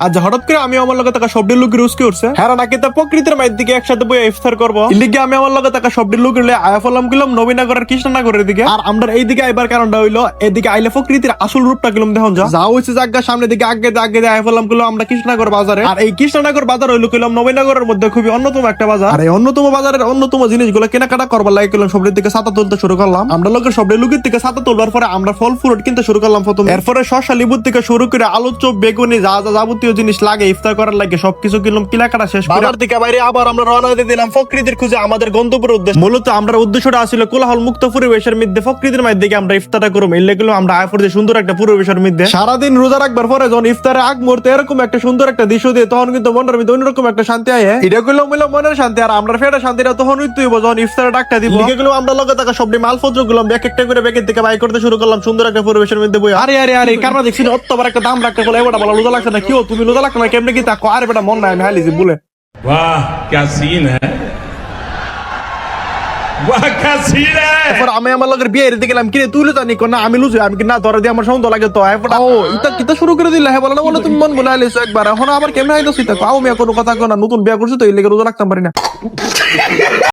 আজ হঠাৎ করে আমি আমার লগে থাকা সবটি লোক রুজ কি করছে হ্যাঁ নাকি তা প্রকৃতির মায়ের দিকে একসাথে বই ইফতার করবো এদিকে আমি আমার লগে থাকা সবটি লোক আয়া ফলাম গেলাম নবীনগরের কৃষ্ণনগরের দিকে আর আমরা এইদিকে আইবার কারণটা হইলো এদিকে আইলে প্রকৃতির আসল রূপটা গেলাম দেখুন যা হয়েছে জায়গা সামনে দিকে আগে আয়া ফলাম গেলাম আমরা কৃষ্ণনগর বাজারে আর এই কৃষ্ণনগর বাজার হইলো গেলাম নবীনগরের মধ্যে খুবই অন্যতম একটা বাজার আর এই অন্যতম বাজারের অন্যতম জিনিসগুলো কেনাকাটা করবার লাগে গেলাম সবটির দিকে ছাতা তুলতে শুরু করলাম আমরা লোকের সবটি লুকির থেকে ছাতা তুলবার পরে আমরা ফল ফ্রুট কিনতে শুরু করলাম প্রথম এরপরে শসা লিবুর থেকে শুরু করে আলু চপ বেগুনি যা যা যাবতীয় জিনিস লাগে ইফতার করার লাগে সবকিছু কিনলাম কেনাকাটা শেষ করে বাজার থেকে বাইরে আবার আমরা রওনা দিয়ে দিলাম প্রকৃতির খুঁজে আমাদের গন্তব্যের উদ্দেশ্য মূলত আমরা উদ্দেশ্যটা ছিল কোলাহল মুক্ত পরিবেশের মধ্যে প্রকৃতির মাধ্যমে আমরা ইফতারটা করবো এলে গেলাম আমরা আয় পড়তে সুন্দর একটা পরিবেশের মধ্যে সারাদিন রোজা রাখবার পরে যখন ইফতারের আগ মুহূর্তে এরকম একটা সুন্দর একটা দৃশ্য দিয়ে তখন কিন্তু মনের মধ্যে অন্যরকম একটা শান্তি আয় এটা করলাম মনের শান্তি আর আমরা ফেরা শান্তিটা তখন হইতে হইব যখন ইফতারের ডাকটা দিব এগুলো আমরা লগে থাকা সবটি মালপত্র গুলো এক একটা করে ব্যাগের থেকে বাই করতে শুরু করলাম সুন্দর একটা পরিবেশের মধ্যে বই আরে কারণ দেখছি অতবার একটা দাম রাখতে বলে এবার বলা রোজা লাগছে না কি তুমি রোজা লাগছে না কেমনে কি তা আরে বেটা মন নাই আমি হালিছি বলে वाह क्या सीन है वाह क्या सीन है এরপর আমি আমার লগের বিয়ে দিতে গেলাম কিরে তুই জানি কোন আমি লুজু আমি কি না ধরে দিয়ে আমার সন্দেহ লাগে তো এরপর ও ইতা কিতা শুরু করে দিলা হ্যাঁ বলে না বলে তুমি মন বলে আইলিস একবার এখন আবার কেমনে আইতাছিস তা কাও মিয়া কোনো কথা কো না নতুন বিয়ে করছিস তো এই লেগে রোজা রাখতাম পারি না